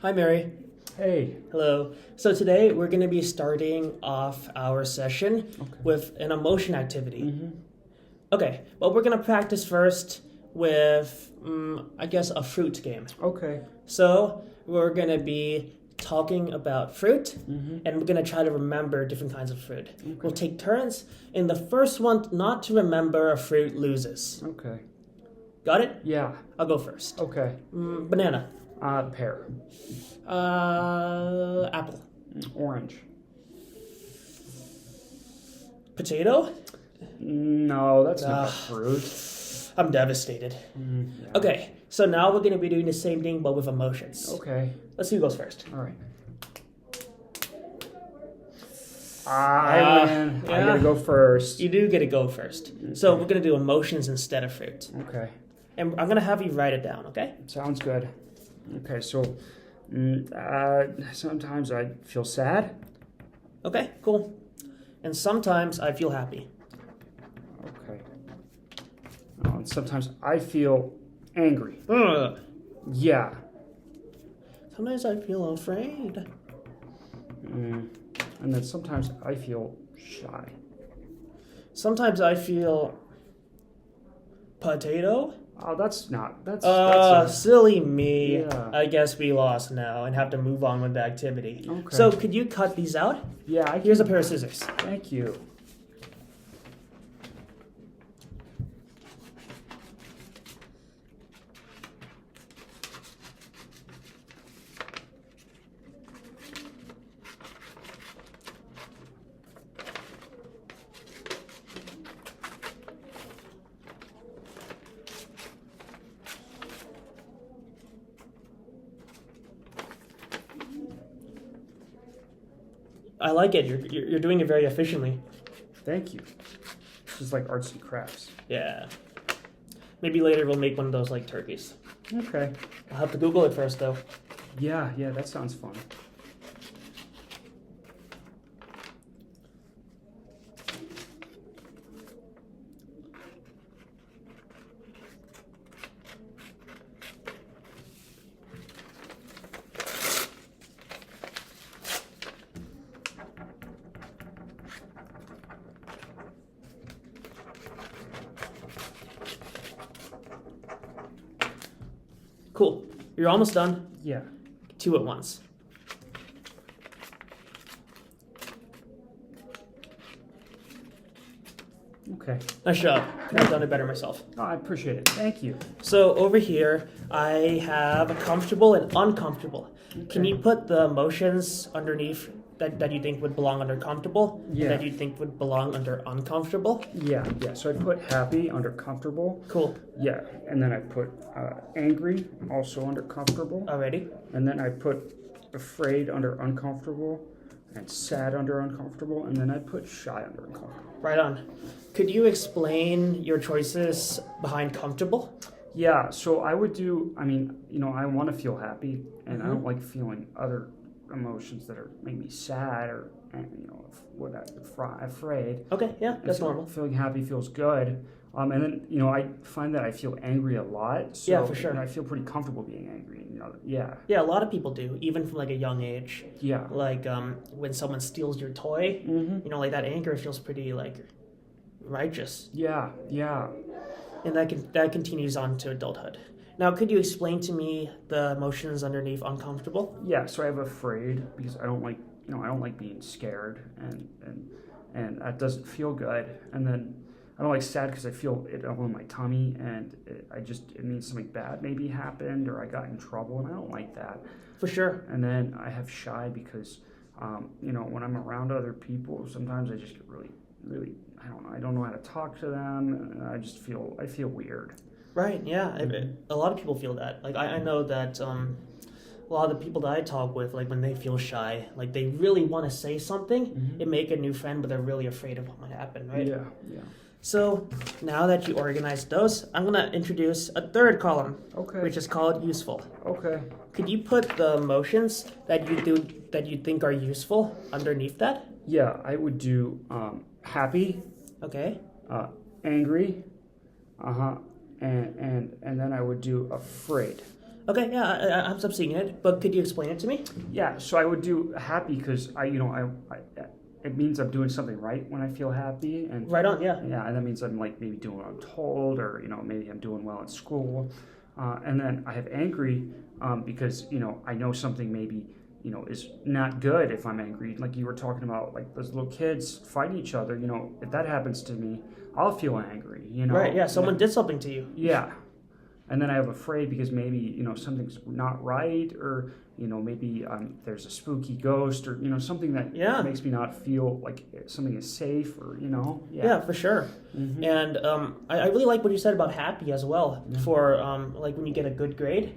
Hi, Mary. Hey. Hello. So today we're going to be starting off our session with an emotion activity. Okay, well, we're going to practice first with, I guess, a fruit game. Okay. So we're going to be talking about fruit, and we're going to try to remember different kinds of fruit. Okay. We'll take turns, and the first one not to remember a fruit loses. Okay. Got it? Yeah. I'll go first. Okay. Banana. Pear. Apple. Orange. Potato? No, that's not a fruit. I'm devastated. Yeah. Okay, so now we're going to be doing the same thing but with emotions. Okay. Let's see who goes first. All right. I win. I gotta go first. You do get to go first. So we're going to do emotions instead of fruit. Okay. And I'm going to have you write it down, okay? Sounds good. Okay, so sometimes I feel sad. Okay, cool. And sometimes I feel happy. Okay. And sometimes I feel angry. Ugh. Yeah. Sometimes I feel afraid. And then sometimes I feel shy. Sometimes I feel potato. Oh, that's Silly me. Yeah. I guess we lost now and have to move on with the activity. Okay. So could you cut these out? Yeah, Here's a pair of scissors. Thank you. I like it. You're doing it very efficiently. Thank you. This is like artsy crafts. Yeah. Maybe later we'll make one of those like turkeys. Okay. I'll have to Google it first though. Yeah, that sounds fun. Cool. You're almost done. Yeah. 2 at once. Okay. Nice job. Could have done it better myself. Oh, I appreciate it. Thank you. So over here, I have comfortable and uncomfortable. Can you put the emotions underneath that you think would belong under comfortable? Yeah. And that you think would belong under uncomfortable? Yeah. So I put happy under comfortable. Cool. Yeah. And then I put angry also under comfortable. Alrighty. And then I put afraid under uncomfortable. And sad under uncomfortable. And then I put shy under uncomfortable. Right on. Could you explain your choices behind comfortable? Yeah, so I would do, I want to feel happy, and I don't like feeling other emotions that make me sad or, afraid. Okay, yeah, that's normal. Feeling happy feels good. And then, I find that I feel angry a lot. So, Yeah, for sure. I feel pretty comfortable being angry. Yeah. Yeah, a lot of people do, even from like a young age. Yeah. Like when someone steals your toy, like that anger feels pretty like righteous. Yeah. And that continues on to adulthood. Now, could you explain to me the emotions underneath uncomfortable? Yeah, so I have afraid because I don't like being scared and that doesn't feel good. And then I don't like sad because I feel it all in my tummy and it means something bad maybe happened or I got in trouble and I don't like that. For sure. And then I have shy because, when I'm around other people, sometimes I just get really, really, I don't know how to talk to them and I feel weird. Right, yeah. A lot of people feel that. Like I know that a lot of the people that I talk with, like when they feel shy, like they really want to say something and make a new friend, but they're really afraid of what might happen, right? Yeah. So now that you organized those, I'm going to introduce a third column, Okay. which is called useful. Okay. Could you put the emotions that you think are useful underneath that? Yeah, I would do happy, Okay. angry, and then I would do afraid. Okay, yeah, I'm seeing it, but could you explain it to me? Yeah, so I would do happy because it means I'm doing something right when I feel happy, and Right on, yeah. yeah, and that means I'm like maybe doing what I'm told, or maybe I'm doing well at school, and then I have angry because I know something maybe is not good if I'm angry. Like you were talking about, like those little kids fighting each other. If that happens to me, I'll feel angry. Right, yeah, someone did something to you. Yeah, and then I have afraid because maybe something's not right, or maybe there's a spooky ghost, or something that makes me not feel like something is safe, or Yeah, for sure. Mm-hmm. And I really like what you said about happy as well. Yeah. For like when you get a good grade,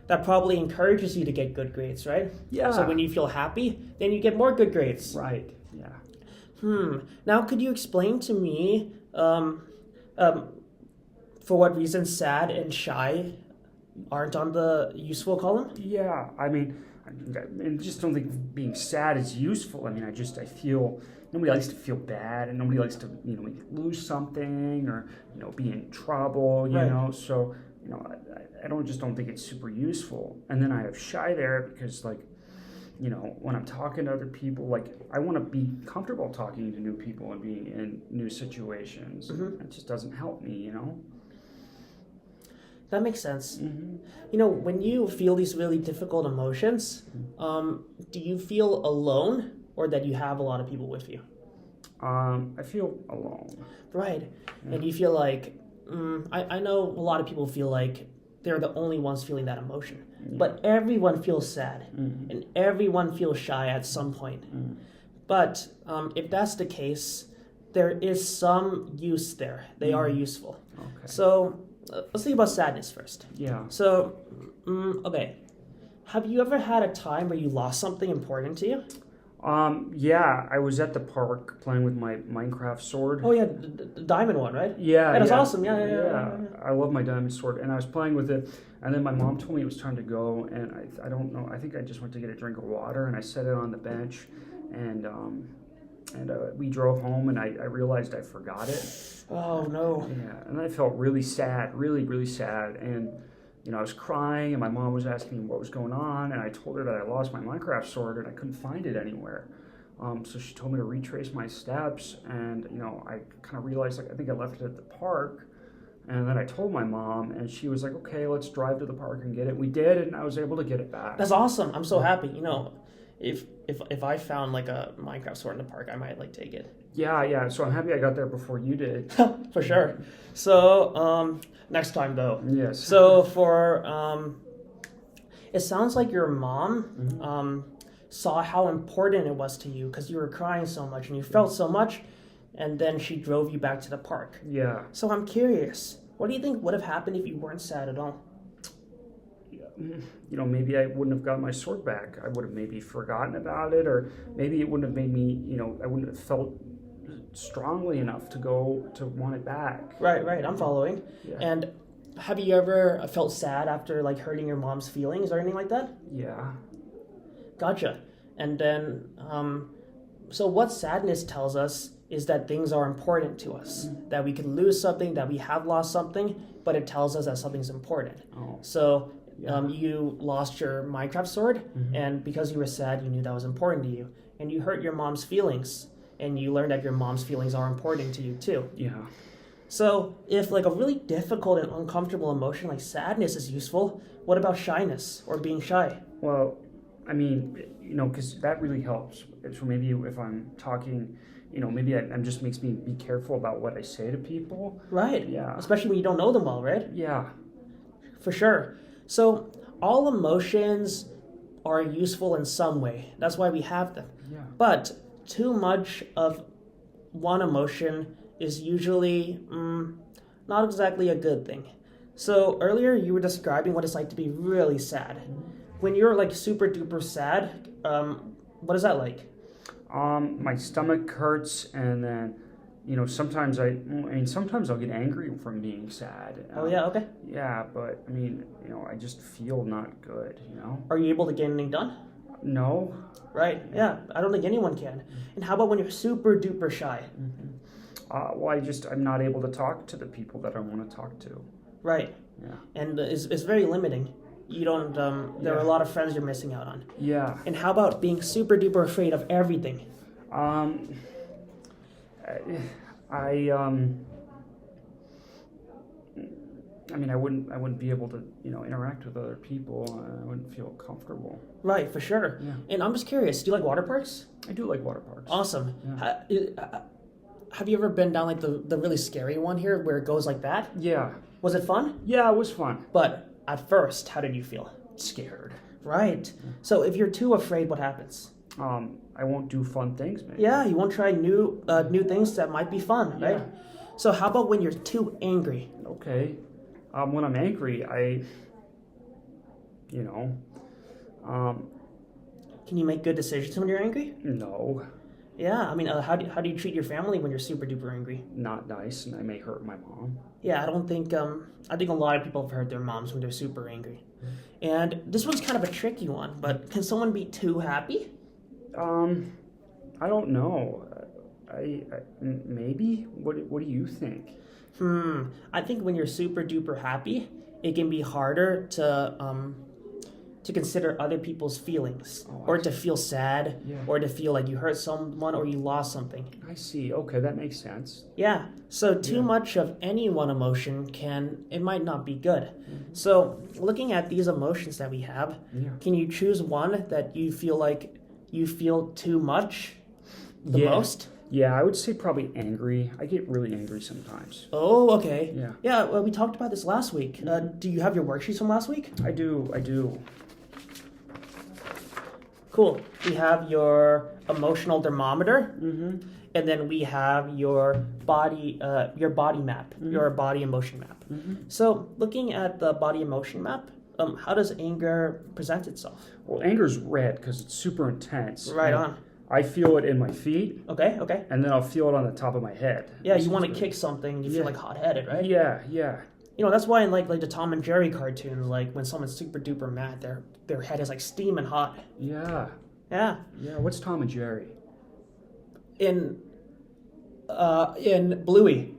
that probably encourages you to get good grades, right? Yeah. So when you feel happy, then you get more good grades. Right. Yeah. Now, could you explain to me for what reason sad and shy aren't on the useful column? Yeah, I mean, I just don't think being sad is useful. I mean, I feel nobody likes to feel bad, and nobody likes to maybe lose something, or be in trouble. Right. So I don't think it's super useful. And then I have shy there because like when I'm talking to other people, like I want to be comfortable talking to new people and being in new situations. Mm-hmm. It just doesn't help me. That makes sense. Mm-hmm. When you feel these really difficult emotions, do you feel alone or that you have a lot of people with you? I feel alone. Right. Yeah. And you feel like, I know a lot of people feel like they're the only ones feeling that emotion. Yeah. But everyone feels sad. Mm-hmm. And everyone feels shy at some point. Mm-hmm. But if that's the case, there is some use there. They are useful. Okay. So let's think about sadness first. Yeah. So, okay. Have you ever had a time where you lost something important to you? Yeah, I was at the park playing with my Minecraft sword. Oh yeah, the diamond one, right? Yeah, that was yeah. awesome. Yeah. I love my diamond sword, and I was playing with it, and then my mom told me it was time to go, and I don't know. I think I just went to get a drink of water, and I set it on the bench, and we drove home, and I realized I forgot it. Oh no. Yeah, and I felt really sad, really, really sad, and I was crying, and my mom was asking me what was going on, and I told her that I lost my Minecraft sword, and I couldn't find it anywhere. So she told me to retrace my steps, and I kind of realized, like, I think I left it at the park, and then I told my mom, and she was like, okay, let's drive to the park and get it. We did, and I was able to get it back. That's awesome. I'm so happy. If I found like a Minecraft sword in the park, I might like take it. Yeah. So I'm happy I got there before you did. For sure. So next time though. Yes. So for it sounds like your mom saw how important it was to you because you were crying so much and you felt so much, and then she drove you back to the park. Yeah. So I'm curious, what do you think would have happened if you weren't sad at all? Maybe I wouldn't have got my sword back. I would have maybe forgotten about it, or maybe it wouldn't have made me, I wouldn't have felt strongly enough to go to want it back. Right. I'm following. Yeah. And have you ever felt sad after like hurting your mom's feelings or anything like that? Yeah. Gotcha. And then, so what sadness tells us is that things are important to us, that we could lose something, that we have lost something, but it tells us that something's important. Oh. So you lost your Minecraft sword, and because you were sad, you knew that was important to you. And you hurt your mom's feelings, and you learned that your mom's feelings are important to you too. Yeah. So if like a really difficult and uncomfortable emotion like sadness is useful, what about shyness or being shy? Well, I mean, because that really helps. So maybe if I'm talking, maybe it just makes me be careful about what I say to people. Right. Yeah. Especially when you don't know them well, right? Yeah. For sure. So all emotions are useful in some way. That's why we have them. Yeah. But too much of one emotion is usually not exactly a good thing. So earlier you were describing what it's like to be really sad. When you're like super duper sad, what is that like? My stomach hurts, and then sometimes sometimes I'll get angry from being sad. Oh yeah, okay. Yeah, but I mean, I just feel not good. Are you able to get anything done? No. Right. Yeah. I don't think anyone can. And how about when you're super duper shy? Well, I'm not able to talk to the people that I want to talk to. Right. Yeah. And it's very limiting. You don't. There are a lot of friends you're missing out on. Yeah. And how about being super duper afraid of everything? I mean, I wouldn't be able to, interact with other people. I wouldn't feel comfortable. Right, for sure. Yeah. And I'm just curious, do you like water parks? I do like water parks. Awesome. Yeah. Have you ever been down like the really scary one here where it goes like that? Yeah. Was it fun? Yeah, it was fun. But at first, how did you feel? Scared. Right. So if you're too afraid, what happens? I won't do fun things, maybe. Yeah, you won't try new things that might be fun, right? Yeah. So how about when you're too angry? Okay. When I'm angry, Can you make good decisions when you're angry? no, Yeah, I mean, how do you treat your family when you're super duper angry? not nice, and I may hurt my mom. Yeah, I think a lot of people have hurt their moms when they're super angry. And this one's kind of a tricky one, but can someone be too happy? I don't know. Maybe. What do you think? I think when you're super duper happy, it can be harder to consider other people's feelings, or to feel sad, Yeah. or to feel like you hurt someone or you lost something. I see. Okay, that makes sense. Yeah. So too Yeah. much of any one emotion it might not be good. So looking at these emotions that we have, Yeah. can you choose one that you feel like you feel too much the Yeah. most? Yeah, I would say probably angry. I get really angry sometimes. Oh, okay. Yeah. Yeah, well, we talked about this last week. Do you have your worksheets from last week? I do. Cool. We have your emotional thermometer, and then we have your body map, your body emotion map. So, looking at the body emotion map, how does anger present itself? Well, anger's red because it's super intense. Right And on. I feel it in my feet, Okay. and then I'll feel it on the top of my head. Yeah, This you want to is kick something, you Yeah. feel like hot-headed, right? Yeah. You know, that's why in like the Tom and Jerry cartoons, like when someone's super duper mad, their head is like steaming hot. Yeah. Yeah. What's Tom and Jerry? In Bluey.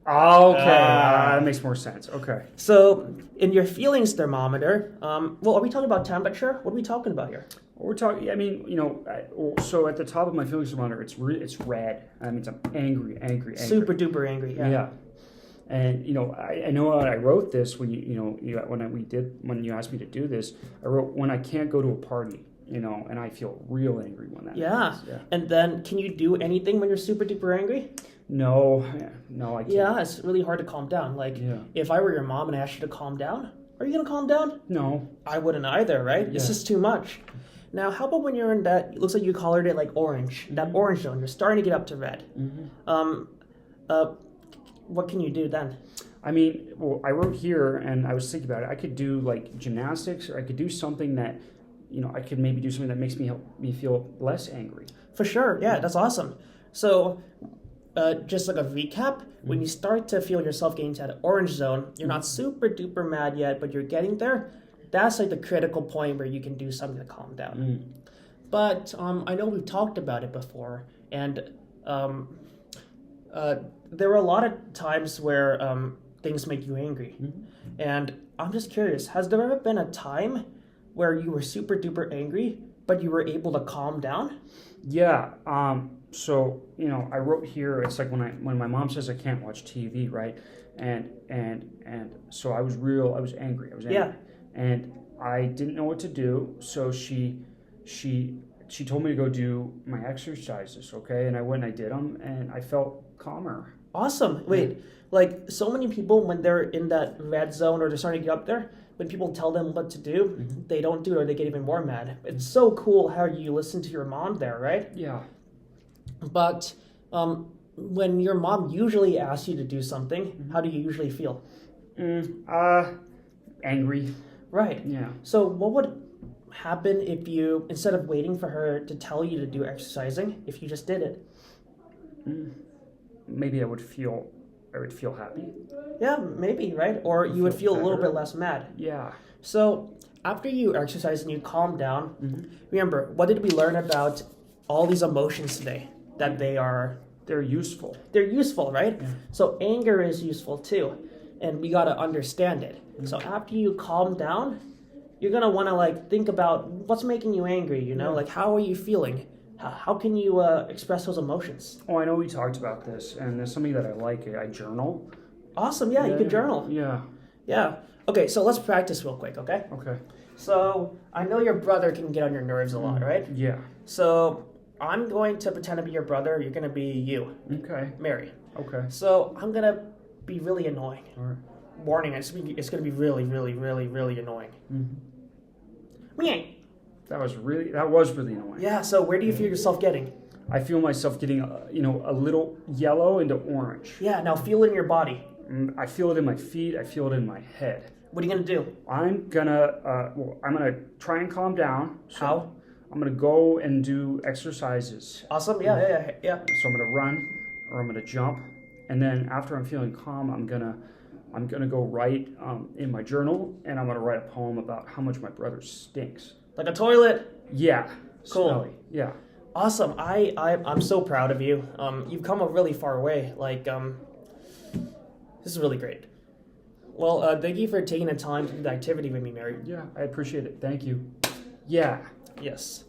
Oh, okay. That makes more sense. Okay. So, in your feelings thermometer, well, are we talking about temperature? What are we talking about here? We're talking. I mean, so at the top of my feelings thermometer, it's red. That means I'm angry. Super duper angry. Yeah. And I know I wrote this when when you asked me to do this. I wrote when I can't go to a party. And I feel real angry when that happens. Yeah. And then, can you do anything when you're super duper angry? No, I can't. Yeah, it's really hard to calm down. Like, if I were your mom and I asked you to calm down, are you gonna calm down? No. I wouldn't either, right? Yeah. It's just too much. Now, how about when you're in that? It looks like you colored it like orange. That orange zone. You're starting to get up to red. What can you do then? I mean, well, I wrote here, and I was thinking about it. I could do like gymnastics, or I could do something that, I could maybe do something that makes me feel less angry. For sure. Yeah, that's awesome. So, just like a recap, when you start to feel yourself getting to that orange zone, you're not super duper mad yet, but you're getting there. That's like the critical point where you can do something to calm down. But I know we've talked about it before, and there were a lot of times where things make you angry. And I'm just curious, has there ever been a time where you were super duper angry, but you were able to calm down? Yeah. So I wrote here. It's like when my mom says I can't watch TV, right? And so I was angry. Yeah. And I didn't know what to do. So she told me to go do my exercises. Okay. And I went and I did them, and I felt calmer. Awesome. Wait, like so many people when they're in that red zone or they're starting to get up there, when people tell them what to do, they don't do it or they get even more mad. It's so cool how you listen to your mom there, right? Yeah. But when your mom usually asks you to do something, how do you usually feel? Angry. Right. Yeah. So what would happen if you, instead of waiting for her to tell you to do exercising, if you just did it? Maybe I would feel happy. Yeah, maybe, right? Or you would feel a little bit less mad. Yeah. So after you exercise and you calm down, remember, what did we learn about all these emotions today? That they're useful. They're useful, right? Yeah. So anger is useful too. and we gotta understand it. So after you calm down, you're gonna wanna like think about what's making you angry, you know? Like how are you feeling? How can you express those emotions? Oh, I know we talked about this, and there's something that I like. I journal. Awesome, yeah, you can journal. Yeah. Yeah. Okay, so let's practice real quick, okay? Okay. So I know your brother can get on your nerves a lot, right? Yeah. So I'm going to pretend to be your brother. You're gonna be you. Okay. Mary. Okay. So I'm gonna be really annoying. All right. Warning, it's gonna be really, really, really, really annoying. Meow. That was really annoying. Yeah, so where do you feel yourself getting? I feel myself getting, a little yellow into orange. Yeah, now feel it in your body. I feel it in my feet. I feel it in my head. What are you gonna do? I'm gonna try and calm down. So How? I'm gonna go and do exercises. Awesome. Yeah. So I'm gonna run, or I'm gonna jump, and then after I'm feeling calm, I'm gonna go write in my journal, and I'm gonna write a poem about how much my brother stinks. Like a toilet. Yeah. Cool. Smelly. Yeah. Awesome. I'm so proud of you. You've come a really far way. Like this is really great. Well, thank you for taking the time to do the activity with me, Mary. Yeah, I appreciate it. Thank you. Yeah. Yes.